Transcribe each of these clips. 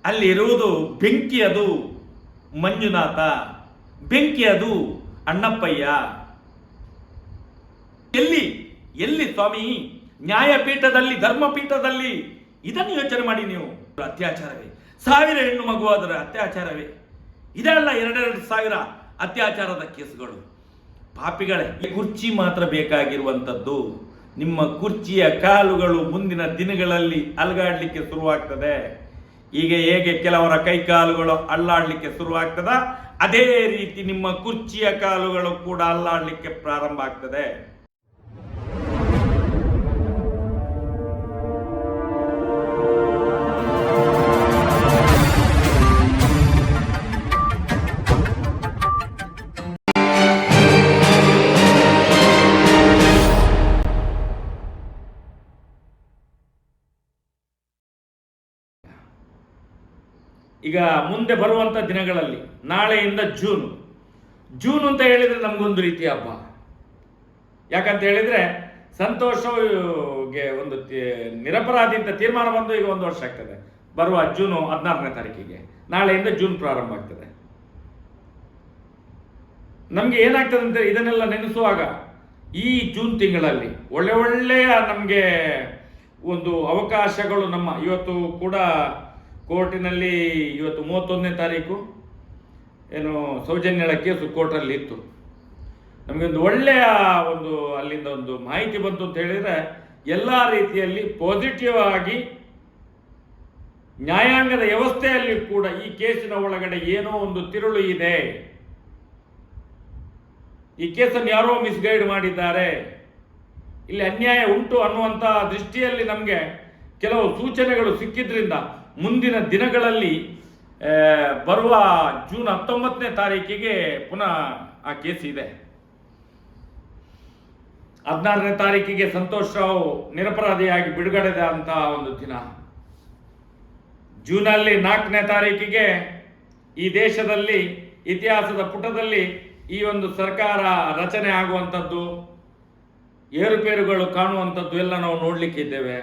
ಅಲ್ಲಿರುವುದು ಬೆಂಕಿಯದು ಮಂಜುನಾಥ, ಬೆಂಕಿಯದು ಅಣ್ಣಪ್ಪಯ್ಯ. ಎಲ್ಲಿ ಎಲ್ಲಿ ಸ್ವಾಮಿ ನ್ಯಾಯಪೀಠದಲ್ಲಿ, ಧರ್ಮಪೀಠದಲ್ಲಿ? ಇದನ್ನು ಯೋಚನೆ ಮಾಡಿ ನೀವು. ಅತ್ಯಾಚಾರವೇ, 1000 ಹೆಣ್ಣು ಮಗುವಾದರೆ ಅತ್ಯಾಚಾರವೇ? ಇದೆಲ್ಲ 2,000 ಅತ್ಯಾಚಾರದ ಕೇಸುಗಳು. ಪಾಪಿಗಳೇ, ಕುರ್ಚಿ ಮಾತ್ರ ಬೇಕಾಗಿರುವಂಥದ್ದು. ನಿಮ್ಮ ಕುರ್ಚಿಯ ಕಾಲುಗಳು ಮುಂದಿನ ದಿನಗಳಲ್ಲಿ ಅಲಗಾಡ್ಲಿಕ್ಕೆ ಶುರುವಾಗ್ತದೆ. ಈಗ ಹೇಗೆ ಕೆಲವರ ಕೈಕಾಲುಗಳು ಅಲ್ಲಾಡ್ಲಿಕ್ಕೆ ಶುರುವಾಗ್ತದ, ಅದೇ ರೀತಿ ನಿಮ್ಮ ಕುರ್ಚಿಯ ಕಾಲುಗಳು ಕೂಡ ಅಲ್ಲಾಡ್ಲಿಕ್ಕೆ ಪ್ರಾರಂಭ ಆಗ್ತದೆ. ಈಗ ಮುಂದೆ ಬರುವಂಥ ದಿನಗಳಲ್ಲಿ, ನಾಳೆಯಿಂದ ಜೂನ್ ಅಂತ ಹೇಳಿದರೆ ನಮಗೊಂದು ರೀತಿಯ ಹಬ್ಬ. ಯಾಕಂತ ಹೇಳಿದರೆ ಸಂತೋಷಗೆ ಒಂದು ನಿರಪರಾಧಿ ಅಂತ ತೀರ್ಮಾನ ಬಂದು ಈಗ 1 ವರ್ಷ ಆಗ್ತದೆ. ಬರುವ ಜೂನ್ 16ನೇ ತಾರೀಕಿಗೆ, ನಾಳೆಯಿಂದ ಜೂನ್ ಪ್ರಾರಂಭ ಆಗ್ತದೆ. ನಮಗೆ ಏನಾಗ್ತದೆ ಅಂತ ಇದನ್ನೆಲ್ಲ ನೆನೆಸುವಾಗ, ಈ ಜೂನ್ ತಿಂಗಳಲ್ಲಿ ಒಳ್ಳೆಯ ನಮಗೆ ಒಂದು ಅವಕಾಶಗಳು ನಮ್ಮ ಇವತ್ತು ಕೂಡ ಕೋರ್ಟಿನಲ್ಲಿ, ಇವತ್ತು 31ನೇ ತಾರೀಕು ಏನು ಸೌಜನ್ಯಳ ಕೇಸು ಕೋರ್ಟಲ್ಲಿ ಇತ್ತು. ನಮಗೊಂದು ಒಳ್ಳೆಯ ಅಲ್ಲಿಂದ ಒಂದು ಮಾಹಿತಿ ಬಂತು ಅಂತ ಹೇಳಿದರೆ, ಎಲ್ಲ ರೀತಿಯಲ್ಲಿ ಪಾಸಿಟಿವ್ ಆಗಿ ನ್ಯಾಯಾಂಗದ ವ್ಯವಸ್ಥೆಯಲ್ಲಿ ಕೂಡ ಈ ಕೇಸಿನ ಒಳಗಡೆ ಏನೋ ಒಂದು ತಿರುಳು ಇದೆ, ಈ ಕೇಸನ್ನು ಯಾರೋ ಮಿಸ್ಗೈಡ್ ಮಾಡಿದ್ದಾರೆ, ಇಲ್ಲಿ ಅನ್ಯಾಯ ಉಂಟು ಅನ್ನುವಂಥ ದೃಷ್ಟಿಯಲ್ಲಿ ನಮಗೆ ಕೆಲವು ಸೂಚನೆಗಳು ಸಿಕ್ಕಿದ್ರಿಂದ ಮುಂದಿನ ದಿನಗಳಲ್ಲಿ ಬರುವ ಜೂನ್ 19ನೇ ತಾರೀಕಿಗೆ ಪುನಃ ಆ ಕೇಸ್ ಇದೆ. 16ನೇ ತಾರೀಕಿಗೆ ಸಂತೋಷ್ ರಾವ್ ನಿರಪರಾಧಿಯಾಗಿ ಬಿಡುಗಡೆದ ಅಂತ ಒಂದು ದಿನ. ಜೂನಲ್ಲಿ 4ನೇ ತಾರೀಕಿಗೆ ಈ ದೇಶದಲ್ಲಿ ಇತಿಹಾಸದ ಪುಟದಲ್ಲಿ ಈ ಒಂದು ಸರ್ಕಾರ ರಚನೆ ಆಗುವಂಥದ್ದು, ಏರುಪೇರುಗಳು ಕಾಣುವಂಥದ್ದು ಎಲ್ಲ ನಾವು ನೋಡಲಿಕ್ಕಿದ್ದೇವೆ.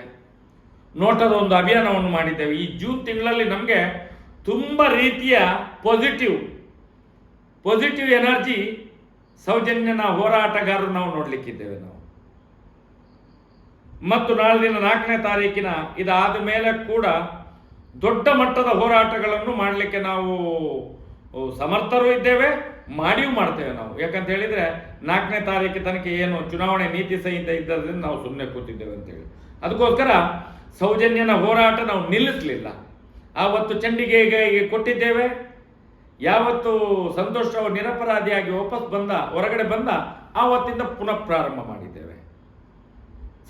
ನೋಟದ ಒಂದು ಅಭಿಯಾನವನ್ನು ಮಾಡಿದ್ದೇವೆ. ಈ ಜೂನ್ ತಿಂಗಳಲ್ಲಿ ನಮಗೆ ತುಂಬ ರೀತಿಯ ಪಾಸಿಟಿವ್ ಎನರ್ಜಿ ಸೌಜನ್ಯನ ಹೋರಾಟಗಾರರು ನಾವು ನೋಡಲಿಕ್ಕಿದ್ದೇವೆ ನಾವು. ಮತ್ತು ನಾಳೆ ದಿನ 4ನೇ ತಾರೀಕಿನ ಇದಾದ ಮೇಲೆ ಕೂಡ ದೊಡ್ಡ ಮಟ್ಟದ ಹೋರಾಟಗಳನ್ನು ಮಾಡಲಿಕ್ಕೆ ನಾವು ಸಮರ್ಥರು ಇದ್ದೇವೆ, ಮಾಡಿಯೂ ಮಾಡ್ತೇವೆ ನಾವು. ಯಾಕಂತ ಹೇಳಿದರೆ 4ನೇ ತಾರೀಕು ತನಕ ಏನು ಚುನಾವಣೆ ನೀತಿ ಸಂಹಿತೆ ಇದ್ದರಿಂದ ನಾವು ಸುಮ್ಮನೆ ಕೂತಿದ್ದೇವೆ ಅಂತೇಳಿ, ಅದಕ್ಕೋಸ್ಕರ ಸೌಜನ್ಯನ ಹೋರಾಟ ನಾವು ನಿಲ್ಲಿಸಲಿಲ್ಲ. ಆವತ್ತು ಚಂಡಿಗೆಗೆ ಕೊಟ್ಟಿದ್ದೇವೆ. ಯಾವತ್ತು ಸಂತೋಷ್ ರಾವ್ ನಿರಪರಾಧಿಯಾಗಿ ವಾಪಸ್ ಹೊರಗಡೆ ಬಂದ ಆವತ್ತಿಂದ ಪುನಃ ಪ್ರಾರಂಭ ಮಾಡಿದ್ದೇವೆ.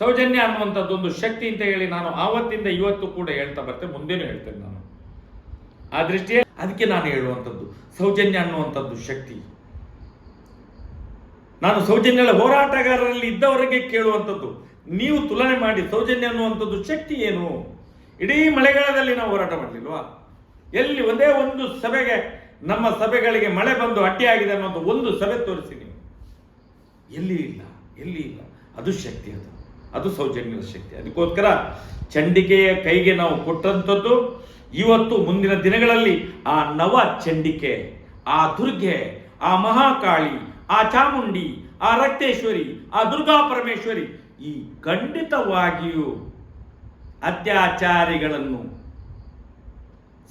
ಸೌಜನ್ಯ ಅನ್ನುವಂಥದ್ದು ಒಂದು ಶಕ್ತಿ ಅಂತ ಹೇಳಿ ನಾನು ಆವತ್ತಿಂದ ಇವತ್ತು ಕೂಡ ಹೇಳ್ತಾ ಬರ್ತೇನೆ, ಮುಂದೇನೂ ಹೇಳ್ತೇನೆ ನಾನು. ಆ ದೃಷ್ಟಿಯಲ್ಲಿ ಅದಕ್ಕೆ ನಾನು ಹೇಳುವಂಥದ್ದು ಸೌಜನ್ಯ ಅನ್ನುವಂಥದ್ದು ಶಕ್ತಿ. ನಾನು ಸೌಜನ್ಯದ ಹೋರಾಟಗಾರರಲ್ಲಿ ಇದ್ದವರಿಗೆ ಕೇಳುವಂಥದ್ದು, ನೀವು ತುಲನೆ ಮಾಡಿ ಸೌಜನ್ಯ ಅನ್ನುವಂಥದ್ದು ಶಕ್ತಿ ಏನು? ಇಡೀ ಮಳೆಗಾಲದಲ್ಲಿ ನಾವು ಹೋರಾಟ ಮಾಡಲಿಲ್ವಾ? ಎಲ್ಲಿ ಒಂದೇ ಒಂದು ಸಭೆಗೆ, ನಮ್ಮ ಸಭೆಗಳಿಗೆ ಮಳೆ ಬಂದು ಅಡ್ಡಿಯಾಗಿದೆ ಅನ್ನೋದು ಒಂದು ಸಭೆ ತೋರಿಸಿ ನೀವು. ಎಲ್ಲಿ ಇಲ್ಲ. ಅದು ಶಕ್ತಿ, ಅದು ಸೌಜನ್ಯದ ಶಕ್ತಿ. ಅದಕ್ಕೋಸ್ಕರ ಚಂಡಿಕೆಯ ಕೈಗೆ ನಾವು ಕೊಟ್ಟಂಥದ್ದು ಇವತ್ತು ಮುಂದಿನ ದಿನಗಳಲ್ಲಿ ಆ ನವ ಚಂಡಿಕೆ, ಆ ದುರ್ಗೆ, ಆ ಮಹಾಕಾಳಿ, ಆ ಚಾಮುಂಡಿ, ಆ ರಕ್ತೇಶ್ವರಿ, ಆ ದುರ್ಗಾ ಪರಮೇಶ್ವರಿ ಈ ಖಂಡಿತವಾಗಿಯೂ ಅತ್ಯಾಚಾರಿಗಳನ್ನು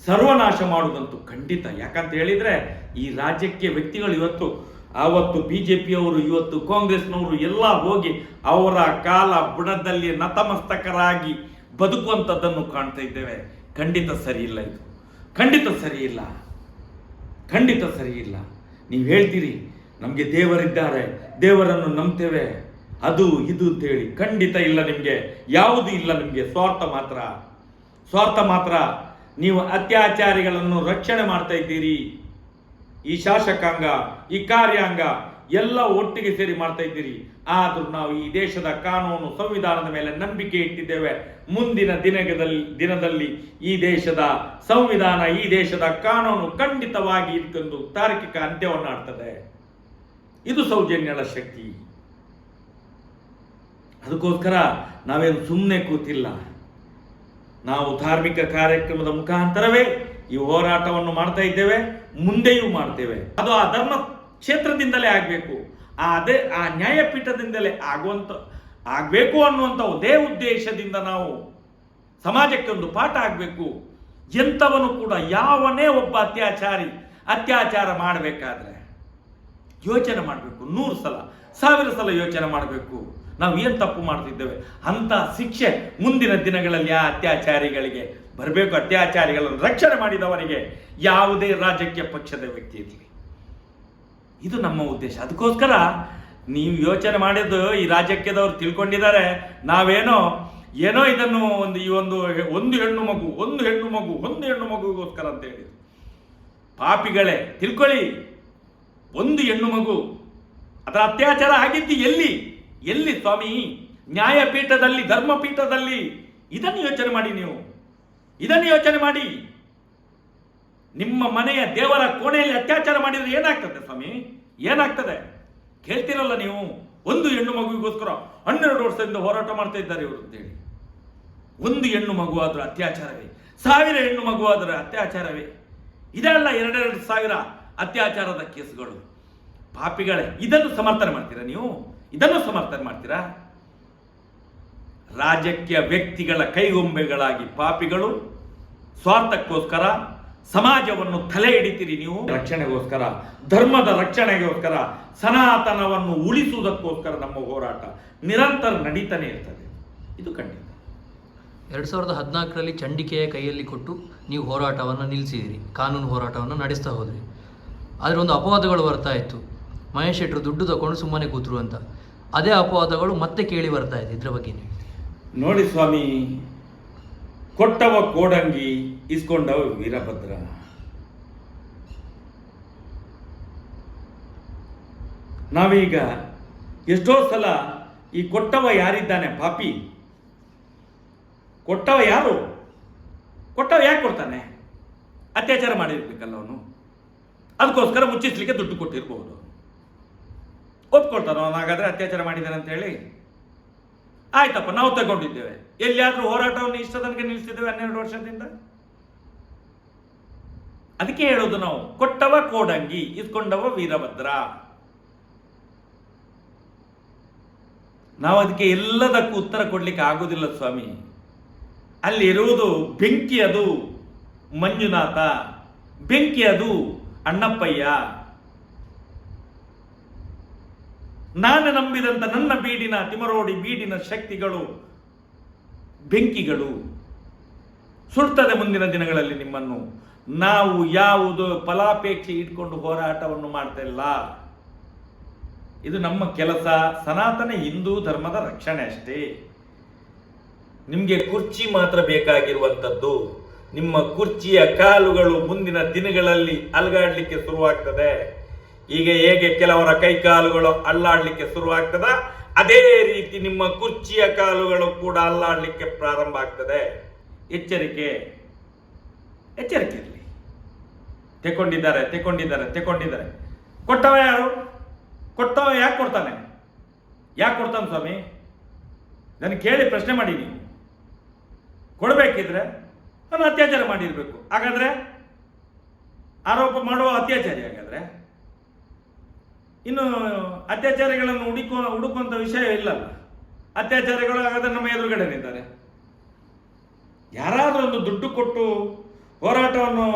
ಸರ್ವನಾಶ ಮಾಡುವುದಂತೂ ಖಂಡಿತ. ಯಾಕಂತ ಹೇಳಿದರೆ ಈ ರಾಜ್ಯಕ್ಕೆ ವ್ಯಕ್ತಿಗಳು ಆವತ್ತು ಬಿಜೆಪಿಯವರು, ಇವತ್ತು ಕಾಂಗ್ರೆಸ್ನವರು ಎಲ್ಲ ಹೋಗಿ ಅವರ ಕಾಲ ಬುಡದಲ್ಲಿ ನತಮಸ್ತಕರಾಗಿ ಬದುಕುವಂಥದ್ದನ್ನು ಕಾಣ್ತಾ ಇದ್ದೇವೆ. ಖಂಡಿತ ಸರಿಯಿಲ್ಲ, ಇದು ಖಂಡಿತ ಸರಿಯಿಲ್ಲ. ನೀವು ಹೇಳ್ತೀರಿ ನಮಗೆ ದೇವರಿದ್ದಾರೆ, ದೇವರನ್ನು ನಂಬ್ತೇವೆ, ಅದು ಇದು ಅಂತೇಳಿ. ಖಂಡಿತ ಇಲ್ಲ, ನಿಮಗೆ ಯಾವುದು ಇಲ್ಲ. ನಿಮಗೆ ಸ್ವಾರ್ಥ ಮಾತ್ರ. ನೀವು ಅತ್ಯಾಚಾರಿಗಳನ್ನು ರಕ್ಷಣೆ ಮಾಡ್ತಾ ಇದ್ದೀರಿ. ಈ ಶಾಸಕಾಂಗ, ಈ ಕಾರ್ಯಾಂಗ ಎಲ್ಲ ಒಟ್ಟಿಗೆ ಸೇರಿ ಮಾಡ್ತಾ ಇದ್ದೀರಿ. ಆದರೂ ನಾವು ಈ ದೇಶದ ಕಾನೂನು ಸಂವಿಧಾನದ ಮೇಲೆ ನಂಬಿಕೆ ಇಟ್ಟಿದ್ದೇವೆ. ಮುಂದಿನ ದಿನದಲ್ಲಿ ಈ ದೇಶದ ಸಂವಿಧಾನ, ಈ ದೇಶದ ಕಾನೂನು ಖಂಡಿತವಾಗಿ ಇದಕ್ಕೊಂದು ತಾರ್ಕಿಕ ಅಂತ್ಯವನ್ನು ಆಡ್ತದೆ. ಇದು ಸೌಜನ್ಯದ ಶಕ್ತಿ. ಅದಕ್ಕೋಸ್ಕರ ನಾವೇನು ಸುಮ್ಮನೆ ಕೂತಿಲ್ಲ. ನಾವು ಧಾರ್ಮಿಕ ಕಾರ್ಯಕ್ರಮದ ಮುಖಾಂತರವೇ ಈ ಹೋರಾಟವನ್ನು ಮಾಡ್ತಾ ಇದ್ದೇವೆ, ಮುಂದೆಯೂ ಮಾಡ್ತೇವೆ. ಅದು ಆ ಧರ್ಮ ಕ್ಷೇತ್ರದಿಂದಲೇ ಆಗಬೇಕು, ಆ ನ್ಯಾಯಪೀಠದಿಂದಲೇ ಆಗಬೇಕು ಅನ್ನುವಂಥ ಒಂದೇ ಉದ್ದೇಶದಿಂದ ನಾವು ಸಮಾಜಕ್ಕೆ ಒಂದು ಪಾಠ ಆಗಬೇಕು. ಎಂಥವನು ಕೂಡ ಯಾವನೇ ಒಬ್ಬ ಅತ್ಯಾಚಾರ ಮಾಡಬೇಕಾದ್ರೆ ಯೋಚನೆ ಮಾಡಬೇಕು, 100 ಸಲ 1000 ಸಲ ಯೋಚನೆ ಮಾಡಬೇಕು. ನಾವು ಏನು ತಪ್ಪು ಮಾಡ್ತಿದ್ದೇವೆ ಅಂತ ಶಿಕ್ಷೆ ಮುಂದಿನ ದಿನಗಳಲ್ಲಿ ಆ ಅತ್ಯಾಚಾರಿಗಳಿಗೆ ಬರಬೇಕು. ಅತ್ಯಾಚಾರಿಗಳನ್ನು ರಕ್ಷಣೆ ಮಾಡಿದವರಿಗೆ ಯಾವುದೇ ರಾಜಕೀಯ ಪಕ್ಷದ ವ್ಯಕ್ತಿ ಇರಲಿ, ಇದು ನಮ್ಮ ಉದ್ದೇಶ. ಅದಕ್ಕೋಸ್ಕರ ನೀವು ಯೋಚನೆ ಮಾಡಿದ್ದು ಈ ರಾಜಕೀಯದವರು ತಿಳ್ಕೊಂಡಿದ್ದಾರೆ, ನಾವೇನೋ ಇದನ್ನು ಒಂದು ಹೆಣ್ಣು ಮಗುಗೋಸ್ಕರ ಅಂತ ಹೇಳಿ. ಪಾಪಿಗಳೇ ತಿಳ್ಕೊಳ್ಳಿ, ಒಂದು ಹೆಣ್ಣು ಮಗು, ಅದರ ಅತ್ಯಾಚಾರ ಆಗಿದ್ದು ಎಲ್ಲಿ ಸ್ವಾಮಿ? ನ್ಯಾಯಪೀಠದಲ್ಲಿ, ಧರ್ಮಪೀಠದಲ್ಲಿ. ಇದನ್ನು ಯೋಚನೆ ಮಾಡಿ, ನೀವು ಇದನ್ನು ಯೋಚನೆ ಮಾಡಿ. ನಿಮ್ಮ ಮನೆಯ ದೇವರ ಕೋಣೆಯಲ್ಲಿ ಅತ್ಯಾಚಾರ ಮಾಡಿದ್ರೆ ಏನಾಗ್ತದೆ ಸ್ವಾಮಿ? ಏನಾಗ್ತದೆ ಕೇಳ್ತಿರಲ್ಲ ನೀವು. ಒಂದು ಹೆಣ್ಣು ಮಗುವಿಗೋಸ್ಕರ 12 ವರ್ಷದಿಂದ ಹೋರಾಟ ಮಾಡ್ತಾ ಇದ್ದಾರೆ ಇವರು ಅಂತೇಳಿ. ಒಂದು ಹೆಣ್ಣು ಮಗು ಆದರೂ ಅತ್ಯಾಚಾರವೇ, 1000 ಹೆಣ್ಣು ಮಗು ಆದರೆ ಅತ್ಯಾಚಾರವೇ. ಇದೆಲ್ಲ 2,000 ಅತ್ಯಾಚಾರದ ಕೇಸುಗಳು. ಪಾಪಿಗಳೇ, ಇದನ್ನು ಸಮರ್ಥನೆ ಮಾಡ್ತೀರಾ ನೀವು? ಇದನ್ನು ಸಮರ್ಥನೆ ಮಾಡ್ತೀರಾ? ರಾಜಕೀಯ ವ್ಯಕ್ತಿಗಳ ಕೈಗೊಂಬೆಗಳಾಗಿ ಪಾಪಿಗಳು ಸ್ವಾರ್ಥಕ್ಕೋಸ್ಕರ ಸಮಾಜವನ್ನು ತಲೆ ಹಿಡಿತೀರಿ ನೀವು. ರಕ್ಷಣೆಗೋಸ್ಕರ, ಧರ್ಮದ ರಕ್ಷಣೆಗೋಸ್ಕರ, ಸನಾತನವನ್ನು ಉಳಿಸುವುದಕ್ಕೋಸ್ಕರ ನಮ್ಮ ಹೋರಾಟ ನಿರಂತರ ನಡೀತಾನೆ ಇರ್ತದೆ. ಇದು ಖಂಡಿತ. 2014ರಲ್ಲಿ ಚಂಡಿಕೆಯ ಕೈಯಲ್ಲಿ ಕೊಟ್ಟು ನೀವು ಹೋರಾಟವನ್ನು ನಿಲ್ಲಿಸಿದಿರಿ, ಕಾನೂನು ಹೋರಾಟವನ್ನು ನಡೆಸ್ತಾ ಹೋದ್ರಿ. ಆದರೆ ಒಂದು ಅಪವಾದಗಳು ಬರ್ತಾ ಇತ್ತು, ಮಹೇಶ್ ಶೆಟ್ಟರು ದುಡ್ಡು ತಗೊಂಡು ಸುಮ್ಮನೆ ಕೂತರು ಅಂತ. ಅದೇ ಅಪವಾದಗಳು ಮತ್ತೆ ಕೇಳಿ ಬರ್ತಾ ಇದೆ. ಇದ್ರ ಬಗ್ಗೆ ನೋಡಿ ಸ್ವಾಮಿ, ಕೊಟ್ಟವ ಕೋಡಂಗಿ, ಇಸ್ಕೊಂಡವ ವೀರಭದ್ರ. ನಾವೀಗ ಎಷ್ಟೋ ಸಲ ಈ ಕೊಟ್ಟವ ಯಾರಿದ್ದಾನೆ ಪಾಪಿ, ಕೊಟ್ಟವ ಯಾರು? ಕೊಟ್ಟವ ಯಾಕೆ ಕೊಡ್ತಾನೆ? ಅತ್ಯಾಚಾರ ಮಾಡಿರ್ಬೇಕಲ್ಲ ಅವನು, ಅದಕ್ಕೋಸ್ಕರ ಮುಚ್ಚಿಸ್ಲಿಕ್ಕೆ ದುಡ್ಡು ಕೊಟ್ಟಿರ್ಬೋದು. ಒಪ್ಕೊಳ್ತಾನ ಅವನು ಹಾಗಾದ್ರೆ ಅತ್ಯಾಚಾರ ಮಾಡಿದ್ದಾನೆ ಅಂತ ಹೇಳಿ? ಆಯ್ತಪ್ಪ, ನಾವು ತಗೊಂಡಿದ್ದೇವೆ. ಎಲ್ಲಿಯಾದ್ರೂ ಹೋರಾಟವನ್ನು ಇಷ್ಟ ತನಕ ನಿಲ್ಲಿಸಿದ್ದೇವೆ 12 ವರ್ಷದಿಂದ? ಅದಕ್ಕೆ ಹೇಳೋದು ನಾವು, ಕೊಟ್ಟವ ಕೋಡಂಗಿ, ಇಸ್ಕೊಂಡವ ವೀರಭದ್ರ. ನಾವು ಅದಕ್ಕೆ ಎಲ್ಲದಕ್ಕೂ ಉತ್ತರ ಕೊಡ್ಲಿಕ್ಕೆ ಆಗುದಿಲ್ಲ ಸ್ವಾಮಿ. ಅಲ್ಲಿ ಇರುವುದು ಬೆಂಕಿ, ಅದು ಮಂಜುನಾಥ, ಬೆಂಕಿ ಅದು ಅಣ್ಣಪ್ಪಯ್ಯ. ನಾನು ನಂಬಿದಂತ ನನ್ನ ಬೀಡಿನ ತಿಮರೋಡಿ ಬೀಡಿನ ಶಕ್ತಿಗಳು ಬೆಂಕಿಗಳು ಸುಡ್ತದೆ ಮುಂದಿನ ದಿನಗಳಲ್ಲಿ ನಿಮ್ಮನ್ನು. ನಾವು ಯಾವುದು ಫಲಾಪೇಕ್ಷೆ ಇಟ್ಕೊಂಡು ಹೋರಾಟವನ್ನು ಮಾಡ್ತಾ ಇಲ್ಲ. ಇದು ನಮ್ಮ ಕೆಲಸ, ಸನಾತನ ಹಿಂದೂ ಧರ್ಮದ ರಕ್ಷಣೆ ಅಷ್ಟೇ. ನಿಮಗೆ ಕುರ್ಚಿ ಮಾತ್ರ ಬೇಕಾಗಿರುವಂಥದ್ದು. ನಿಮ್ಮ ಕುರ್ಚಿಯ ಕಾಲುಗಳು ಮುಂದಿನ ದಿನಗಳಲ್ಲಿ ಅಲುಗಾಡ್ಲಿಕ್ಕೆ ಶುರುವಾಗ್ತದೆ. ಈಗ ಹೇಗೆ ಕೆಲವರ ಕೈ ಕಾಲುಗಳು ಅಲ್ಲಾಡ್ಲಿಕ್ಕೆ ಶುರುವಾಗ್ತದ, ಅದೇ ರೀತಿ ನಿಮ್ಮ ಕುರ್ಚಿಯ ಕಾಲುಗಳು ಕೂಡ ಅಲ್ಲಾಡ್ಲಿಕ್ಕೆ ಪ್ರಾರಂಭ ಆಗ್ತದೆ. ಎಚ್ಚರಿಕೆ ಇರಲಿ. ತೆಕೊಂಡಿದ್ದಾರೆ. ಕೊಟ್ಟವ ಯಾರು? ಕೊಟ್ಟವ ಯಾಕೆ ಕೊಡ್ತಾನೆ ಸ್ವಾಮಿ? ನನಗೆ ಕೇಳಿ ಪ್ರಶ್ನೆ ಮಾಡಿ. ನೀವು ಕೊಡಬೇಕಿದ್ರೆ ಅವನು ಅತ್ಯಾಚಾರ ಮಾಡಿರ್ಬೇಕು. ಹಾಗಾದ್ರೆ ಆರೋಪ ಮಾಡುವ ಅತ್ಯಾಚಾರಿ. ಹಾಗಾದ್ರೆ ಇನ್ನು ಅತ್ಯಾಚಾರಿಗಳನ್ನು ಹುಡುಕುವಂಥ ವಿಷಯ ಇಲ್ಲಲ್ಲ. ಅತ್ಯಾಚಾರಿಗಳು ಹಾಗಾದ್ರೆ ನಮ್ಮ ಎದುರುಗಡೆ ನಿಂತಾರೆ. ಯಾರಾದರೂ ಒಂದು ದುಡ್ಡು ಕೊಟ್ಟು ಹೋರಾಟವನ್ನು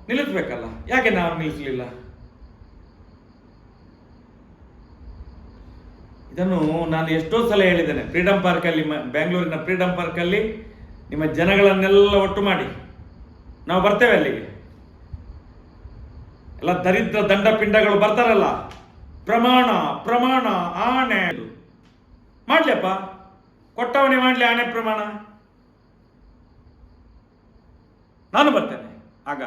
ನಿಲ್ಲಿಸಬೇಕಲ್ಲ, ಯಾಕೆ ನಾವು ನಿಲ್ಲಿಸಲಿಲ್ಲ? ಇದನ್ನು ನಾನು ಎಷ್ಟೋ ಸಲ ಹೇಳಿದ್ದೇನೆ. ಫ್ರೀಡಂ ಪಾರ್ಕಲ್ಲಿ, ಬೆಂಗಳೂರಿನ ಫ್ರೀಡಂ ಪಾರ್ಕಲ್ಲಿ ನಿಮ್ಮ ಜನಗಳನ್ನೆಲ್ಲ ಒಟ್ಟು ಮಾಡಿ ನಾವು ಬರ್ತೇವೆ. ಅಲ್ಲಿಗೆ ಎಲ್ಲ ದರಿದ್ರ ದಂಡಪಿಂಡಗಳು ಬರ್ತಾರಲ್ಲ, ಪ್ರಮಾಣ ಆಣೆ ಮಾಡ್ಲಪ್ಪ, ಕೊಟ್ಟವನೇ ಮಾಡ್ಲಿ ಆಣೆ ಪ್ರಮಾಣ. ನಾನು ಬರ್ತೇನೆ. ಆಗ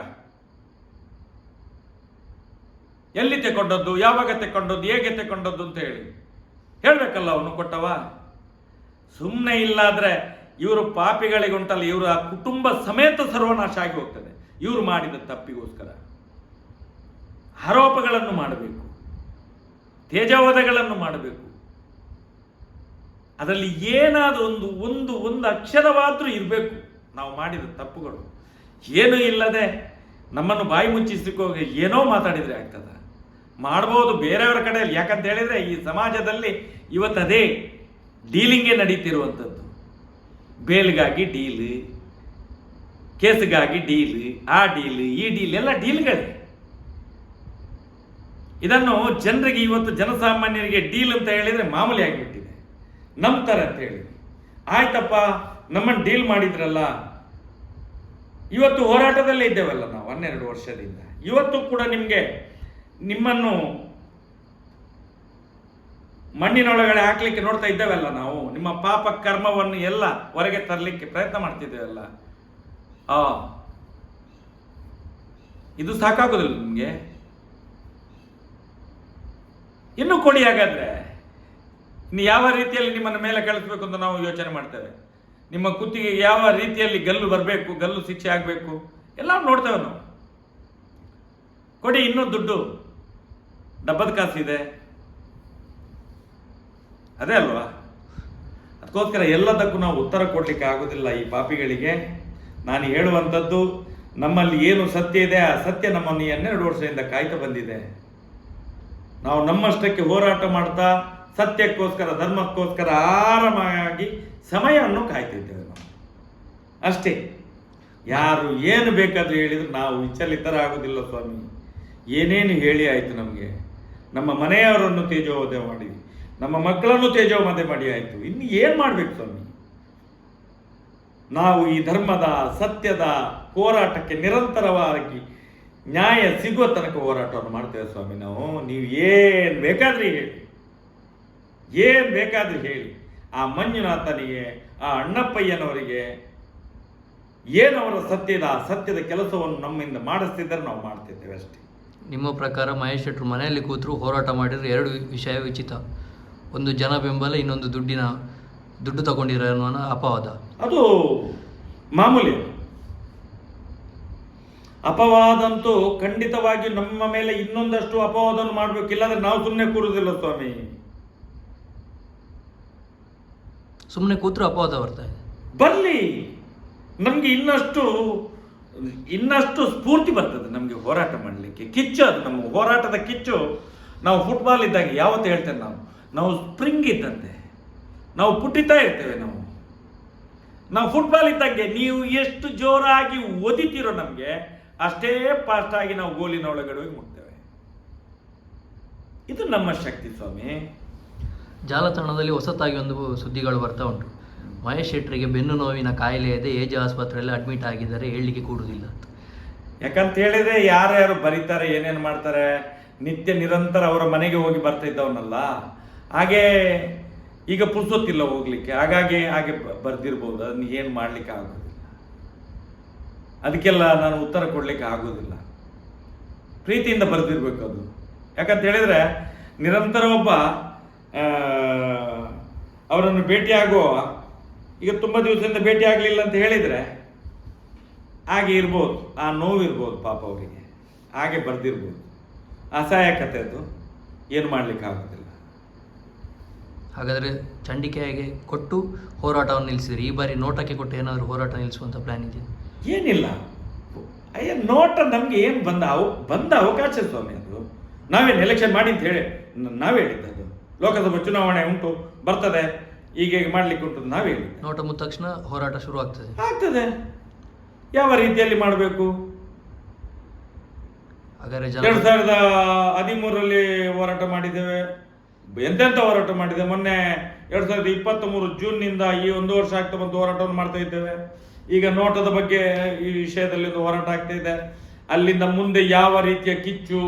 ಎಲ್ಲಿ ತೆಕೊಂಡದ್ದು, ಯಾವಾಗ ತೆಕೊಂಡದ್ದು, ಹೇಗೆ ತೆಕೊಂಡದ್ದು ಅಂತ ಹೇಳ್ಬೇಕಲ್ಲ ಅವನು ಕೊಟ್ಟವ. ಸುಮ್ಮನೆ ಇಲ್ಲಾದ್ರೆ ಇವರು ಪಾಪಿಗಳಿಗುಂಟಲ್ಲ, ಇವರ ಕುಟುಂಬ ಸಮೇತ ಸರ್ವನಾಶ ಆಗಿ ಹೋಗ್ತದೆ. ಇವರು ಮಾಡಿದ ತಪ್ಪಿಗೋಸ್ಕರ ಆರೋಪಗಳನ್ನು ಮಾಡಬೇಕು, ತೇಜವಧೆಗಳನ್ನು ಮಾಡಬೇಕು. ಅದರಲ್ಲಿ ಏನಾದರೂ ಒಂದು ಅಕ್ಷರವಾದ್ರೂ ಇರಬೇಕು. ನಾವು ಮಾಡಿದ ತಪ್ಪುಗಳು. ಏನೂ ಇಲ್ಲದೆ ನಮ್ಮನ್ನು ಬಾಯಿ ಮುಚ್ಚಿಸಿಕೋಗಿ ಏನೋ ಮಾತಾಡಿದರೆ ಆಗ್ತದ. ಮಾಡ್ಬೋದು ಬೇರೆಯವರ ಕಡೆಯಲ್ಲಿ. ಯಾಕಂತ ಹೇಳಿದರೆ ಈ ಸಮಾಜದಲ್ಲಿ ಇವತ್ತದೇ ಡೀಲಿಂಗೇ ನಡೀತಿರುವಂಥದ್ದು. ಬೇಲ್ಗಾಗಿ ಡೀಲ್, ಕೇಸ್ಗಾಗಿ ಡೀಲ್, ಆ ಡೀಲ್ ಈ ಡೀಲ್ ಎಲ್ಲ ಡೀಲ್ಗಳೇ. ಇದನ್ನು ಜನರಿಗೆ ಇವತ್ತು ಜನಸಾಮಾನ್ಯರಿಗೆ ಡೀಲ್ ಅಂತ ಹೇಳಿದರೆ ಮಾಮೂಲಿ ಆಗಿಬಿಟ್ಟಿದೆ. ನಂಬ್ತಾರೆ ಅಂತ ಹೇಳಿ ಆಯ್ತಪ್ಪ ನಮ್ಮನ್ನು ಡೀಲ್ ಮಾಡಿದ್ರಲ್ಲ. ಇವತ್ತು ಹೋರಾಟದಲ್ಲೇ ಇದ್ದೇವಲ್ಲ ನಾವು 12 ವರ್ಷದಿಂದ. ಇವತ್ತು ಕೂಡ ನಿಮ್ಮನ್ನು ಮಣ್ಣಿನೊಳಗಡೆ ಹಾಕ್ಲಿಕ್ಕೆ ನೋಡ್ತಾ ಇದ್ದೇವಲ್ಲ ನಾವು. ನಿಮ್ಮ ಪಾಪ ಕರ್ಮವನ್ನು ಎಲ್ಲ ಹೊರಗೆ ತರಲಿಕ್ಕೆ ಪ್ರಯತ್ನ ಮಾಡ್ತಿದ್ದೇವಲ್ಲ. ಇದು ಸಾಕಾಗೋದಿಲ್ಲ ನಿಮಗೆ? ಇನ್ನೂ ಕೊಡಿ. ಹಾಗಾದ್ರೆ ಯಾವ ರೀತಿಯಲ್ಲಿ ನಿಮ್ಮನ್ನು ಮೇಲೆ ಕಳಿಸ್ಬೇಕು ಅಂತ ನಾವು ಯೋಚನೆ ಮಾಡ್ತೇವೆ. ನಿಮ್ಮ ಕುತ್ತಿಗೆ ಯಾವ ರೀತಿಯಲ್ಲಿ ಗಲ್ಲು ಬರಬೇಕು, ಗಲ್ಲು ಶಿಕ್ಷೆ ಆಗಬೇಕು ಎಲ್ಲ ನೋಡ್ತೇವೆ ನಾವು. ಕೊಡಿ, ಇನ್ನೂ ದುಡ್ಡು ಡಬ್ಬದ ಕಾಸಿದೆ, ಅದೇ ಅಲ್ವಾ? ಅದಕ್ಕೋಸ್ಕರ ಎಲ್ಲದಕ್ಕೂ ನಾವು ಉತ್ತರ ಕೊಡ್ಲಿಕ್ಕೆ ಆಗೋದಿಲ್ಲ ಈ ಪಾಪಿಗಳಿಗೆ. ನಾನು ಹೇಳುವಂಥದ್ದು, ನಮ್ಮಲ್ಲಿ ಏನು ಸತ್ಯ ಇದೆ ಆ ಸತ್ಯ ನಮ್ಮನ್ನು 12 ವರ್ಷದಿಂದ ಕಾಯ್ತಾ ಬಂದಿದೆ. ನಾವು ನಮ್ಮಷ್ಟಕ್ಕೆ ಹೋರಾಟ ಮಾಡ್ತಾ ಸತ್ಯಕ್ಕೋಸ್ಕರ, ಧರ್ಮಕ್ಕೋಸ್ಕರ ಆರಾಮಾಗಿ ಸಮಯವನ್ನು ಕಾಯ್ತಿದ್ದೇವೆ ನಾವು ಅಷ್ಟೇ. ಯಾರು ಏನು ಬೇಕಾದರೂ ಹೇಳಿದ್ರು ನಾವು ವಿಚಲಿತರಾಗೋದಿಲ್ಲ ಸ್ವಾಮಿ. ಏನೇನು ಹೇಳಿ ಆಯಿತು ನಮಗೆ. ನಮ್ಮ ಮನೆಯವರನ್ನು ತೇಜೋವಧೆ ಮಾಡಿ, ನಮ್ಮ ಮಕ್ಕಳನ್ನು ತೇಜೋವಧೆ ಮಾಡಿ ಆಯಿತು. ಇನ್ನು ಏನು ಮಾಡಬೇಕು ಸ್ವಾಮಿ? ನಾವು ಈ ಧರ್ಮದ ಸತ್ಯದ ಹೋರಾಟಕ್ಕೆ ನಿರಂತರವಾಗಿ ನ್ಯಾಯ ಸಿಗುವ ತನಕ ಹೋರಾಟವನ್ನು ಮಾಡ್ತೇವೆ ಸ್ವಾಮಿ ನಾವು. ನೀವು ಏನು ಬೇಕಾದ್ರೂ ಹೇಳಿ, ಏನು ಬೇಕಾದ್ರೂ ಹೇಳಿ. ಆ ಮಂಜುನಾಥನಿಗೆ, ಆ ಅಣ್ಣಪ್ಪಯ್ಯನವರಿಗೆ ಏನವರ ಸತ್ಯದ ಕೆಲಸವನ್ನು ನಮ್ಮಿಂದ ಮಾಡಿಸ್ತಿದ್ದರೆ ನಾವು ಮಾಡ್ತಿದ್ದೇವೆ ಅಷ್ಟೇ. ನಿಮ್ಮ ಪ್ರಕಾರ ಮಹೇಶ್ ಶೆಟ್ಟರು ಮನೆಯಲ್ಲಿ ಕೂತರು ಹೋರಾಟ ಮಾಡಿದರೆ 2 ವಿಷಯ ವಿಚಿತ. ಒಂದು ಜನ ಬೆಂಬಲ, ಇನ್ನೊಂದು ದುಡ್ಡು ತಗೊಂಡಿರೋ ಅನ್ನೋ ಅಪವಾದ. ಅದು ಮಾಮೂಲಿ. ಅಪವಾದಂತೂ ಖಂಡಿತವಾಗಿ ನಮ್ಮ ಮೇಲೆ ಇನ್ನೊಂದಷ್ಟು ಅಪವಾದವನ್ನು ಮಾಡಬೇಕು. ಇಲ್ಲಾಂದ್ರೆ ನಾವು ಸುಮ್ಮನೆ ಕೂರುವುದಿಲ್ಲ ಸ್ವಾಮಿ. ಸುಮ್ಮನೆ ಕೂತ್ರು ಅಪವಾದ ಬರ್ತಾರೆ. ಬರಲಿ, ನಮಗೆ ಇನ್ನಷ್ಟು ಸ್ಫೂರ್ತಿ ಬರ್ತದೆ ನಮಗೆ ಹೋರಾಟ ಮಾಡಲಿಕ್ಕೆ. ಕಿಚ್ಚು ಅದು ನಮ್ಮ ಹೋರಾಟದ ಕಿಚ್ಚು. ನಾವು ಫುಟ್ಬಾಲ್ ಇದ್ದಾಗ ಯಾವತ್ತು ಹೇಳ್ತೇವೆ ನಾವು ಸ್ಪ್ರಿಂಗ್ ಇದ್ದಂತೆ ನಾವು ಪುಟ್ಟಿತಾ ಇರ್ತೇವೆ. ನಾವು ಫುಟ್ಬಾಲ್ ಇದ್ದಂಗೆ ನೀವು ಎಷ್ಟು ಜೋರಾಗಿ ಒದಿತೀರೋ ನಮಗೆ ಅಷ್ಟೇ ಫಾಸ್ಟ್ ಆಗಿ ನಾವು ಗೋಲಿನ ಒಳಗಡೆ ಹೋಗಿ ಮುಟ್ತೇವೆ. ಇದು ನಮ್ಮ ಶಕ್ತಿ ಸ್ವಾಮಿ. ಜಾಲತಾಣದಲ್ಲಿ ಹೊಸತಾಗಿ ಒಂದು ಸುದ್ದಿಗಳು ಬರ್ತಾ ಉಂಟು. ಮಹೇಶ್ ಶೆಟ್ಟರಿಗೆ ಬೆನ್ನು ನೋವಿನ ಕಾಯಿಲೆ ಇದೆ, ಏಜ್ ಆಸ್ಪತ್ರೆಯಲ್ಲಿ ಅಡ್ಮಿಟ್ ಆಗಿದ್ದಾರೆ, ಹೇಳಲಿಕ್ಕೆ ಕೂಡುವುದಿಲ್ಲ ಅಂತ. ಯಾಕಂತ ಹೇಳಿದ್ರೆ ಯಾರ್ಯಾರು ಬರೀತಾರೆ, ಏನೇನು ಮಾಡ್ತಾರೆ, ನಿತ್ಯ ನಿರಂತರ ಅವರ ಮನೆಗೆ ಹೋಗಿ ಬರ್ತಾ ಇದ್ದವನಲ್ಲ. ಹಾಗೆ ಈಗ ಪುರ್ಸೊತ್ತಿಲ್ಲ ಹೋಗ್ಲಿಕ್ಕೆ, ಹಾಗೆ ಬರ್ದಿರ್ಬೋದು. ಅದನ್ನ ಏನು ಮಾಡ್ಲಿಕ್ಕೆ ಆಗೋದಿಲ್ಲ. ಅದಕ್ಕೆಲ್ಲ ನಾನು ಉತ್ತರ ಕೊಡ್ಲಿಕ್ಕೆ ಆಗೋದಿಲ್ಲ. ಪ್ರೀತಿಯಿಂದ ಬರೆದಿರ್ಬೇಕು ಅದು. ಯಾಕಂತ ಹೇಳಿದ್ರೆ ನಿರಂತರ ಒಬ್ಬ ಅವರನ್ನು ಭೇಟಿಯಾಗುವ, ಈಗ ತುಂಬ ದಿವಸದಿಂದ ಭೇಟಿ ಆಗಲಿಲ್ಲ ಅಂತ ಹೇಳಿದರೆ ಹಾಗೆ ಇರ್ಬೋದು, ಆ ನೋವಿರ್ಬೋದು ಪಾಪ ಅವರಿಗೆ, ಹಾಗೆ ಬರ್ದಿರ್ಬೋದು. ಅಸಹಾಯಕತೆ ಅದು, ಏನು ಮಾಡ್ಲಿಕ್ಕೆ ಆಗೋದಿಲ್ಲ. ಹಾಗಾದರೆ ಚಂಡಿಕೆಗೆ ಕೊಟ್ಟು ಹೋರಾಟವನ್ನು ನಿಲ್ಲಿಸಿದ್ರಿ. ಈ ಬಾರಿ ನೋಟಕ್ಕೆ ಕೊಟ್ಟು ಏನಾದರೂ ಹೋರಾಟ ನಿಲ್ಲಿಸುವಂಥ ಪ್ಲ್ಯಾನ್ ಇದೆಯಾ? ಏನಿಲ್ಲ. ನೋಟ ನಮಗೆ ಏನು ಬಂದ ಅವಕಾಶ ಸ್ವಾಮಿ. ಅದು ನಾವೇನು ಎಲೆಕ್ಷನ್ ಮಾಡಿ ಅಂತ ಹೇಳಿ ನಾವೇ ಹೇಳಿದ್ದದು. ಲೋಕಸಭಾ ಚುನಾವಣೆ ಉಂಟು, ಬರ್ತದೆ, ಈಗ ಮಾಡ್ಲಿಕ್ಕೆ ಉಂಟು ನಾವೇ ಹೇಳಿದ್ದೆ. ನೋಟ ಮುಗಿದ ತಕ್ಷಣ ಹೋರಾಟ ಶುರು ಆಗ್ತದೆ. ಯಾವ ರೀತಿಯಲ್ಲಿ ಮಾಡಬೇಕು? ಹಾಗಾದರೆ 2013 ಹೋರಾಟ ಮಾಡಿದ್ದೇವೆ. ಎಂತೆಂಥ ಹೋರಾಟ ಮಾಡಿದ್ದೇವೆ. ಮೊನ್ನೆ 2023 ಜೂನ್ನಿಂದ ಈ 1 ವರ್ಷ ಆಗ್ತಾ ಬಂದು ಹೋರಾಟವನ್ನು ಮಾಡ್ತಾ ಇದ್ದೇವೆ. ಈಗ ನೋಟದ ಬಗ್ಗೆ ಈ ವಿಷಯದಲ್ಲಿ ಒಂದು ಹೋರಾಟ ಆಗ್ತಾ ಇದೆ. ಅಲ್ಲಿಂದ ಮುಂದೆ ಯಾವ ರೀತಿಯ ಕಿಚ್ಚು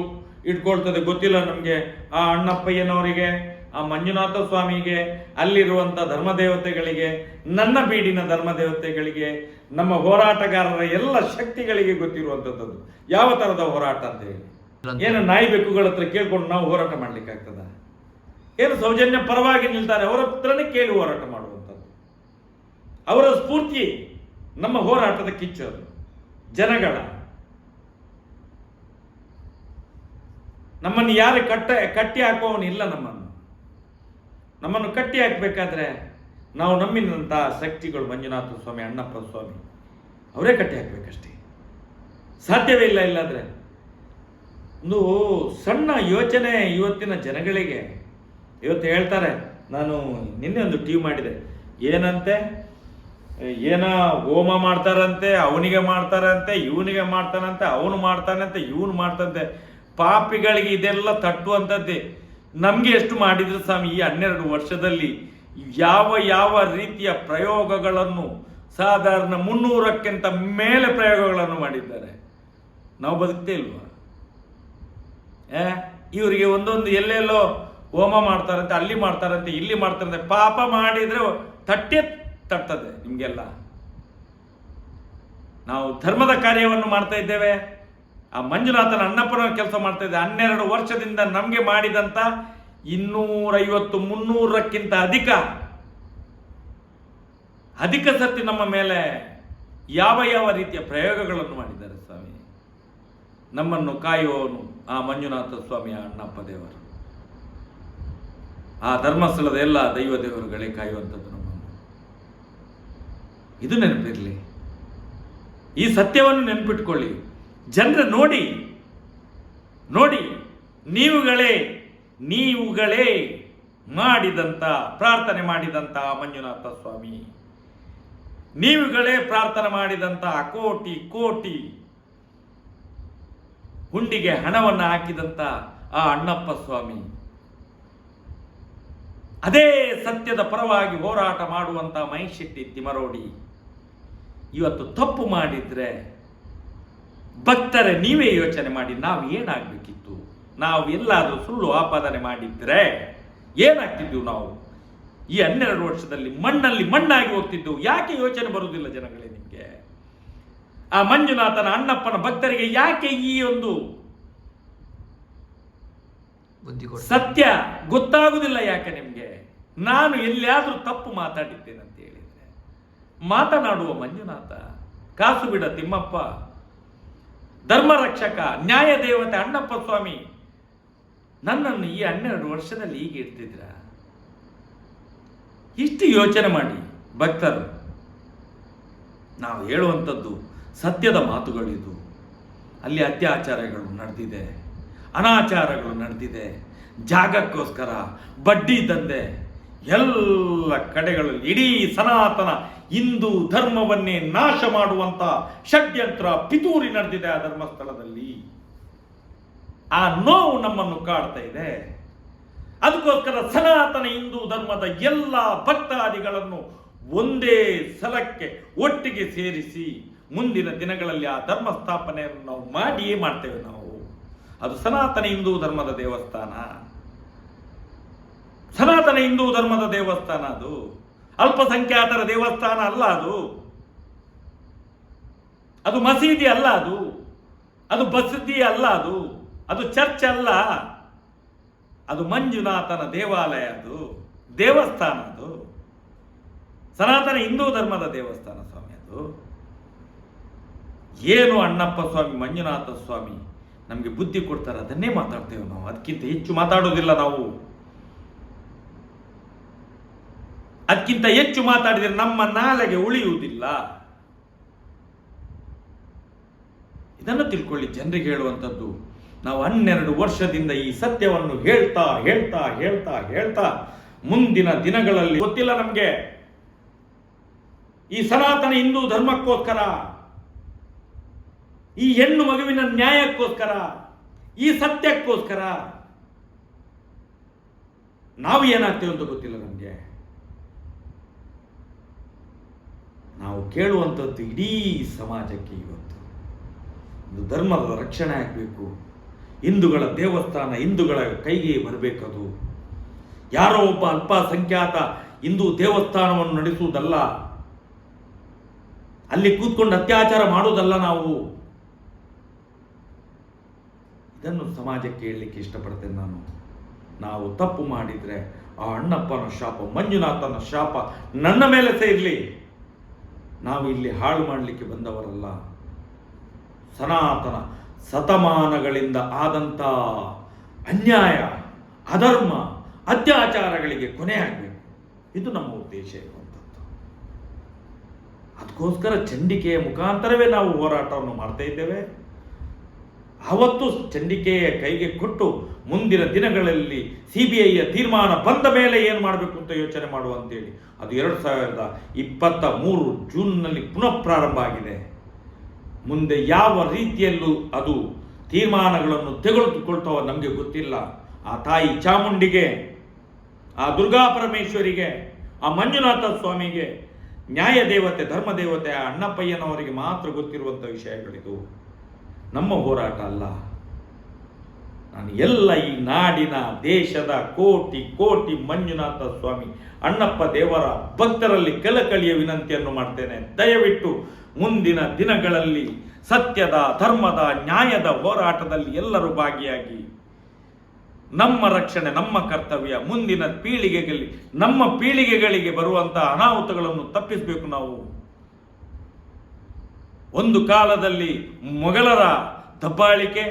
ಇಟ್ಕೊಳ್ತದೆ ಗೊತ್ತಿಲ್ಲ ನಮಗೆ. ಆ ಅಣ್ಣಪ್ಪಯ್ಯನವರಿಗೆ, ಆ ಮಂಜುನಾಥ ಸ್ವಾಮಿಗೆ, ಅಲ್ಲಿರುವಂಥ ಧರ್ಮದೇವತೆಗಳಿಗೆ, ನನ್ನ ಬೀಡಿನ ಧರ್ಮದೇವತೆಗಳಿಗೆ, ನಮ್ಮ ಹೋರಾಟಗಾರರ ಎಲ್ಲ ಶಕ್ತಿಗಳಿಗೆ ಗೊತ್ತಿರುವಂಥದ್ದು ಯಾವ ಥರದ ಹೋರಾಟ ಅಂತ ಹೇಳಿ. ಏನು ನಾಯಿ ಬೆಕ್ಕುಗಳ ಹತ್ರ ಕೇಳ್ಕೊಂಡು ನಾವು ಹೋರಾಟ ಮಾಡ್ಲಿಕ್ಕಾಗ್ತದ? ಏನು ಸೌಜನ್ಯ ಪರವಾಗಿ ನಿಲ್ತಾರೆ ಅವರ ಹತ್ರನೇ ಕೇಳಿ ಹೋರಾಟ ಮಾಡುವಂಥದ್ದು. ಅವರ ಸ್ಫೂರ್ತಿ ನಮ್ಮ ಹೋರಾಟದ ಕಿಚ್ಚು. ಅದು ಜನಗಳ. ನಮ್ಮನ್ನು ಯಾರು ಕಟ್ಟಿ ಹಾಕುವವನಿಲ್ಲ. ನಮ್ಮನ್ನು ಕಟ್ಟಿ ಹಾಕಬೇಕಾದ್ರೆ ನಾವು ನಮ್ಮಿನಂಥ ಶಕ್ತಿಗಳು, ಮಂಜುನಾಥ ಸ್ವಾಮಿ, ಅಣ್ಣಪ್ಪ ಸ್ವಾಮಿ ಅವರೇ ಕಟ್ಟಿ ಹಾಕ್ಬೇಕಷ್ಟೇ, ಸಾಧ್ಯವೇ ಇಲ್ಲ. ಇಲ್ಲಾಂದರೆ ಒಂದು ಸಣ್ಣ ಯೋಚನೆ ಇವತ್ತಿನ ಜನಗಳಿಗೆ. ಇವತ್ತು ಹೇಳ್ತಾರೆ, ನಾನು ನಿನ್ನೆ ಒಂದು ಟಿವಿ ಮಾಡಿದೆ, ಏನಂತೆ ಏನ ಹೋಮ ಮಾಡ್ತಾರಂತೆ, ಅವನಿಗೆ ಮಾಡ್ತಾರಂತೆ, ಇವನಿಗೆ ಮಾಡ್ತಾನಂತೆ, ಅವನು ಮಾಡ್ತಾನಂತೆ, ಇವನು ಮಾಡ್ತಂತೆ. ಪಾಪಿಗಳಿಗೆ ಇದೆಲ್ಲ ತಟ್ಟುವಂಥದ್ದೇ. ನಮಗೆ ಎಷ್ಟು ಮಾಡಿದ್ರು ಸ್ವಾಮಿ ಈ 12 ವರ್ಷದಲ್ಲಿ? ಯಾವ ಯಾವ ರೀತಿಯ ಪ್ರಯೋಗಗಳನ್ನು, ಸಾಧಾರಣ 300ಕ್ಕಿಂತ ಮೇಲೆ ಪ್ರಯೋಗಗಳನ್ನು ಮಾಡಿದ್ದಾರೆ. ನಾವು ಬದುಕ್ತೇ ಇಲ್ವಾ? ಇವರಿಗೆ ಒಂದೊಂದು ಎಲ್ಲೆಲ್ಲೋ ಹೋಮ ಮಾಡ್ತಾರಂತೆ, ಅಲ್ಲಿ ಮಾಡ್ತಾರಂತೆ, ಇಲ್ಲಿ ಮಾಡ್ತಾರಂತೆ. ಪಾಪ ಮಾಡಿದರೆ ತಟ್ಟದೆ ನಿಮಗೆಲ್ಲ. ನಾವು ಧರ್ಮದ ಕಾರ್ಯವನ್ನು ಮಾಡ್ತಾ ಇದ್ದೇವೆ. ಆ ಮಂಜುನಾಥನ ಅನ್ನಪ್ಪನ ಕೆಲಸ ಮಾಡ್ತಾ ಇದ್ದೇವೆ. 12 ವರ್ಷದಿಂದ ನಮಗೆ ಮಾಡಿದಂಥ 250-300ಕ್ಕಿಂತ ಅಧಿಕ ಸರ್ತಿ ನಮ್ಮ ಮೇಲೆ ಯಾವ ಯಾವ ರೀತಿಯ ಪ್ರಯೋಗಗಳನ್ನು ಮಾಡಿದ್ದಾರೆ ಸ್ವಾಮಿ. ನಮ್ಮನ್ನು ಕಾಯುವವನು ಆ ಮಂಜುನಾಥ ಸ್ವಾಮಿಯ ಅಣ್ಣಪ್ಪ ದೇವರು. ಆ ಧರ್ಮಸ್ಥಳದ ಎಲ್ಲ ದೈವ ದೇವರುಗಳೇ ಕಾಯುವಂಥದ್ದು ನಮ್ಮನ್ನು. ಇದು ನೆನಪಿರಲಿ, ಈ ಸತ್ಯವನ್ನು ನೆನಪಿಟ್ಕೊಳ್ಳಿ. ಜನರ ನೋಡಿ ನೀವುಗಳೇ ಮಾಡಿದಂಥ ಪ್ರಾರ್ಥನೆ ಮಾಡಿದಂಥ ಮಂಜುನಾಥ ಸ್ವಾಮಿ, ನೀವುಗಳೇ ಪ್ರಾರ್ಥನೆ ಮಾಡಿದಂಥ ಕೋಟಿ ಕೋಟಿ ಹುಂಡಿಗೆ ಹಣವನ್ನು ಹಾಕಿದಂಥ ಆ ಅಣ್ಣಪ್ಪ ಸ್ವಾಮಿ, ಅದೇ ಸತ್ಯದ ಪರವಾಗಿ ಹೋರಾಟ ಮಾಡುವಂಥ ಮಹೇಶ್ ಶೆಟ್ಟಿ ತಿಮರೋಡಿ ಇವತ್ತು ತಪ್ಪು ಮಾಡಿದ್ರೆ ಭಕ್ತರೇ ನೀವೇ ಯೋಚನೆ ಮಾಡಿ, ನಾವು ಏನಾಗಬೇಕಿತ್ತು? ನಾವು ಎಲ್ಲಾದರೂ ಸುಳ್ಳು ಆಪಾದನೆ ಮಾಡಿದ್ರೆ ಏನಾಗ್ತಿದ್ವು? ನಾವು ಈ 12 ವರ್ಷದಲ್ಲಿ ಮಣ್ಣಲ್ಲಿ ಮಣ್ಣಾಗಿ ಹೋಗ್ತಿದ್ದೆವು. ಯಾಕೆ ಯೋಚನೆ ಬರುವುದಿಲ್ಲ ಜನಗಳೇ ನಿಮಗೆ? ಆ ಮಂಜುನಾಥನ ಅಣ್ಣಪ್ಪನ ಭಕ್ತರಿಗೆ ಯಾಕೆ ಈ ಒಂದು ಸತ್ಯ ಗೊತ್ತಾಗುವುದಿಲ್ಲ? ಯಾಕೆ ನಿಮಗೆ? ನಾನು ಎಲ್ಲಿಯಾದರೂ ತಪ್ಪು ಮಾತಾಡಿದ್ದೇನೆ ಅಂತ ಹೇಳಿದ್ರೆ ಮಾತನಾಡುವ ಮಂಜುನಾಥ, ಕಾಸು ಬಿಡ ತಿಮ್ಮಪ್ಪ, ಧರ್ಮರಕ್ಷಕ, ನ್ಯಾಯ ದೇವತೆ ಅಣ್ಣಪ್ಪ ಸ್ವಾಮಿ ನನ್ನನ್ನು ಈ 12 ವರ್ಷದಲ್ಲಿ ಹೀಗೆ ಇಡ್ತಿದ್ರ? ಇಷ್ಟು ಯೋಚನೆ ಮಾಡಿ ಭಕ್ತರು. ನಾವು ಹೇಳುವಂಥದ್ದು ಸತ್ಯದ ಮಾತುಗಳಿದು. ಅಲ್ಲಿ ಅತ್ಯಾಚಾರಗಳು ನಡೆದಿದೆ, ಅನಾಚಾರಗಳು ನಡೆದಿದೆ, ಜಾಗಕ್ಕೋಸ್ಕರ ಬಡ್ಡಿ ದಂಧೆ ಎಲ್ಲ ಕಡೆಗಳಲ್ಲಿ ಇಡೀ ಸನಾತನ ಹಿಂದೂ ಧರ್ಮವನ್ನೇ ನಾಶ ಮಾಡುವಂತ ಷಡ್ಯಂತ್ರ ಪಿತೂರಿ ನಡೆದಿದೆ ಆ ಧರ್ಮಸ್ಥಳದಲ್ಲಿ. ಆ ನೋವು ನಮ್ಮನ್ನು ಕಾಡ್ತಾ ಇದೆ. ಅದಕ್ಕೋಸ್ಕರ ಸನಾತನ ಹಿಂದೂ ಧರ್ಮದ ಎಲ್ಲ ಭಕ್ತಾದಿಗಳನ್ನು ಒಂದೇ ಸಲಕ್ಕೆ ಒಟ್ಟಿಗೆ ಸೇರಿಸಿ ಮುಂದಿನ ದಿನಗಳಲ್ಲಿ ಆ ಧರ್ಮ ಸ್ಥಾಪನೆಯನ್ನು ನಾವು ಮಾಡಿಯೇ ಮಾಡ್ತೇವೆ. ನಾವು ಅದು ಸನಾತನ ಹಿಂದೂ ಧರ್ಮದ ದೇವಸ್ಥಾನ, ಸನಾತನ ಹಿಂದೂ ಧರ್ಮದ ದೇವಸ್ಥಾನ. ಅದು ಅಲ್ಪಸಂಖ್ಯಾತರ ದೇವಸ್ಥಾನ ಅಲ್ಲ. ಅದು ಮಸೀದಿ ಅಲ್ಲ, ಅದು ಬಸದಿ ಅಲ್ಲ, ಅದು ಚರ್ಚ್ ಅಲ್ಲ, ಅದು ಮಂಜುನಾಥನ ದೇವಾಲಯ, ಅದು ದೇವಸ್ಥಾನ. ಅದು ಸನಾತನ ಹಿಂದೂ ಧರ್ಮದ ದೇವಸ್ಥಾನ ಸ್ವಾಮಿ. ಅದು ಏನು ಅಣ್ಣಪ್ಪ ಸ್ವಾಮಿ, ಮಂಜುನಾಥ ಸ್ವಾಮಿ ನಮಗೆ ಬುದ್ಧಿ ಕೊಡ್ತಾರೆ, ಅದನ್ನೇ ಮಾತಾಡ್ತೇವೆ ನಾವು. ಅದಕ್ಕಿಂತ ಹೆಚ್ಚು ಮಾತಾಡೋದಿಲ್ಲ ನಾವು. ಅದಕ್ಕಿಂತ ಹೆಚ್ಚು ಮಾತಾಡಿದರೆ ನಮ್ಮ ನಾಲೆಗೆ ಉಳಿಯುವುದಿಲ್ಲ. ಇದನ್ನು ತಿಳ್ಕೊಳ್ಳಿ. ಜನರಿಗೆ ಹೇಳುವಂಥದ್ದು, ನಾವು 12 ವರ್ಷದಿಂದ ಈ ಸತ್ಯವನ್ನು ಹೇಳ್ತಾ ಹೇಳ್ತಾ ಹೇಳ್ತಾ ಹೇಳ್ತಾ ಮುಂದಿನ ದಿನಗಳಲ್ಲಿ ಗೊತ್ತಿಲ್ಲ ನಮಗೆ, ಈ ಸನಾತನ ಹಿಂದೂ ಧರ್ಮಕ್ಕೋಸ್ಕರ, ಈ ಹೆಣ್ಣು ಮಗುವಿನ ನ್ಯಾಯಕ್ಕೋಸ್ಕರ, ಈ ಸತ್ಯಕ್ಕೋಸ್ಕರ ನಾವು ಏನಾಗ್ತೇವೆ ಅಂತ ಗೊತ್ತಿಲ್ಲ ನಮಗೆ. ನಾವು ಕೇಳುವಂಥದ್ದು ಇಡೀ ಸಮಾಜಕ್ಕೆ ಇವತ್ತು ಒಂದು ಧರ್ಮದ ರಕ್ಷಣೆ ಆಗಬೇಕು. ಹಿಂದೂಗಳ ದೇವಸ್ಥಾನ ಹಿಂದೂಗಳ ಕೈಗೆ ಬರಬೇಕದು. ಯಾರೋ ಒಬ್ಬ ಅಲ್ಪಸಂಖ್ಯಾತ ಹಿಂದೂ ದೇವಸ್ಥಾನವನ್ನು ನಡೆಸುವುದಲ್ಲ, ಅಲ್ಲಿ ಕೂತ್ಕೊಂಡು ಅತ್ಯಾಚಾರ ಮಾಡುವುದಲ್ಲ. ಇದನ್ನು ಸಮಾಜಕ್ಕೆ ಹೇಳಲಿಕ್ಕೆ ಇಷ್ಟಪಡ್ತೇನೆ ನಾನು. ನಾವು ತಪ್ಪು ಮಾಡಿದರೆ ಆ ಅಣ್ಣಪ್ಪನ ಶಾಪ, ಮಂಜುನಾಥನ ಶಾಪ ನನ್ನ ಮೇಲೆ ಸೇರಲಿ. ನಾವು ಇಲ್ಲಿ ಹಾಳು ಮಾಡಲಿಕ್ಕೆ ಬಂದವರಲ್ಲ. ಸನಾತನ ಶತಮಾನಗಳಿಂದ ಆದಂಥ ಅನ್ಯಾಯ, ಅಧರ್ಮ, ಅತ್ಯಾಚಾರಗಳಿಗೆ ಕೊನೆ ಆಗಬೇಕು. ಇದು ನಮ್ಮ ಉದ್ದೇಶ ಇರುವಂಥದ್ದು. ಅದಕ್ಕೋಸ್ಕರ ಚಂಡಿಕೆಯ ಮುಖಾಂತರವೇ ನಾವು ಹೋರಾಟವನ್ನು ಮಾಡ್ತಾ ಇದ್ದೇವೆ. ಆವತ್ತು ಚಂಡಿಕೆಯ ಕೈಗೆ ಕೊಟ್ಟು ಮುಂದಿನ ದಿನಗಳಲ್ಲಿ CBIಯ ತೀರ್ಮಾನ ಬಂದ ಮೇಲೆ ಏನು ಮಾಡಬೇಕು ಅಂತ ಯೋಚನೆ ಮಾಡುವಂತೇಳಿ ಅದು 2023 ಜೂನ್ನಲ್ಲಿ ಪುನಃ ಪ್ರಾರಂಭ ಆಗಿದೆ. ಮುಂದೆ ಯಾವ ರೀತಿಯಲ್ಲೂ ಅದು ತೀರ್ಮಾನಗಳನ್ನು ತೆಗೆದುಕೊಳ್ತಾವ ನಮಗೆ ಗೊತ್ತಿಲ್ಲ. ಆ ತಾಯಿ ಚಾಮುಂಡಿಗೆ, ಆ ದುರ್ಗಾ ಪರಮೇಶ್ವರಿಗೆ, ಆ ಮಂಜುನಾಥ ಸ್ವಾಮಿಗೆ, ನ್ಯಾಯ ದೇವತೆ, ಧರ್ಮ ದೇವತೆ, ಆ ಅಣ್ಣಪ್ಪಯ್ಯನವರಿಗೆ ಮಾತ್ರ ಗೊತ್ತಿರುವಂಥ ವಿಷಯಗಳಿದು. ನಮ್ಮ ಹೋರಾಟ ಅಲ್ಲ. ನಾನು ಎಲ್ಲ ಈ ನಾಡಿನ, ದೇಶದ ಕೋಟಿ ಕೋಟಿ ಮಂಜುನಾಥ ಸ್ವಾಮಿ, ಅಣ್ಣಪ್ಪ ದೇವರ ಭಕ್ತರಲ್ಲಿ ಕಳಕಳಿಯ ವಿನಂತಿಯನ್ನು ಮಾಡ್ತೇನೆ. ದಯವಿಟ್ಟು ಮುಂದಿನ ದಿನಗಳಲ್ಲಿ ಸತ್ಯದ, ಧರ್ಮದ, ನ್ಯಾಯದ ಹೋರಾಟದಲ್ಲಿ ಎಲ್ಲರೂ ಭಾಗಿಯಾಗಿ ನಮ್ಮ ರಕ್ಷಣೆ ನಮ್ಮ ಕರ್ತವ್ಯ. ಮುಂದಿನ ಪೀಳಿಗೆಗಳಲ್ಲಿ, ನಮ್ಮ ಪೀಳಿಗೆಗಳಿಗೆ ಬರುವಂತಹ ಅನಾಹುತಗಳನ್ನು ತಪ್ಪಿಸಬೇಕು ನಾವು. ಒಂದು ಕಾಲದಲ್ಲಿ ಮೊಘಲರ ದಬ್ಬಾಳಿಕೆ,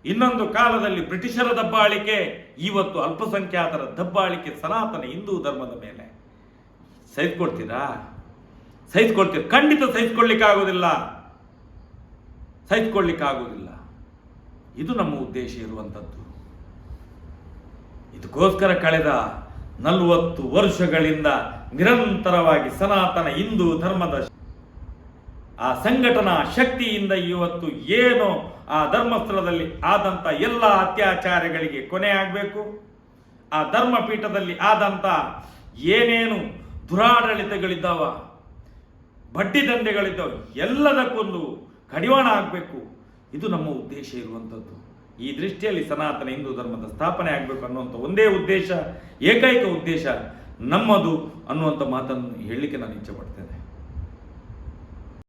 ಇನ್ನೊಂದು ಕಾಲದಲ್ಲಿ ಬ್ರಿಟಿಷರ ದಬ್ಬಾಳಿಕೆ, ಇವತ್ತು ಅಲ್ಪಸಂಖ್ಯಾತರ ದಬ್ಬಾಳಿಕೆ ಸನಾತನ ಹಿಂದೂ ಧರ್ಮದ ಮೇಲೆ. ಸಹಿಸ್ಕೊಳ್ತೀರಾ? ಖಂಡಿತ ಸಹಿಸ್ಕೊಳ್ಳಿಕ್ಕಾಗೋದಿಲ್ಲ. ಇದು ನಮ್ಮ ಉದ್ದೇಶ ಇರುವಂಥದ್ದು. ಇದಕ್ಕೋಸ್ಕರ ಕಳೆದ 40 ವರ್ಷಗಳಿಂದ ನಿರಂತರವಾಗಿ ಸನಾತನ ಹಿಂದೂ ಧರ್ಮದ ಆ ಸಂಘಟನಾ ಶಕ್ತಿಯಿಂದ ಇವತ್ತು ಏನು ಆ ಧರ್ಮಸ್ಥಳದಲ್ಲಿ ಆದಂಥ ಎಲ್ಲ ಅತ್ಯಾಚಾರಗಳಿಗೆ ಕೊನೆ ಆಗಬೇಕು, ಆ ಧರ್ಮಪೀಠದಲ್ಲಿ ಆದಂಥ ಏನೇನು ದುರಾಡಳಿತಗಳಿದ್ದಾವ, ಬಡ್ಡಿ ದಂಧೆಗಳಿದ್ದಾವೆ, ಎಲ್ಲದಕ್ಕೊಂದು ಕಡಿವಾಣ ಆಗಬೇಕು. ಇದು ನಮ್ಮ ಉದ್ದೇಶ ಇರುವಂಥದ್ದು. ಈ ದೃಷ್ಟಿಯಲ್ಲಿ ಸನಾತನ ಹಿಂದೂ ಧರ್ಮದ ಸ್ಥಾಪನೆ ಆಗಬೇಕು ಅನ್ನುವಂಥ ಒಂದೇ ಉದ್ದೇಶ, ಏಕೈಕ ಉದ್ದೇಶ ನಮ್ಮದು ಅನ್ನುವಂಥ ಮಾತನ್ನು ಹೇಳಲಿಕ್ಕೆ ನಾನು ಇಚ್ಛೆ ಪಡ್ತೇನೆ.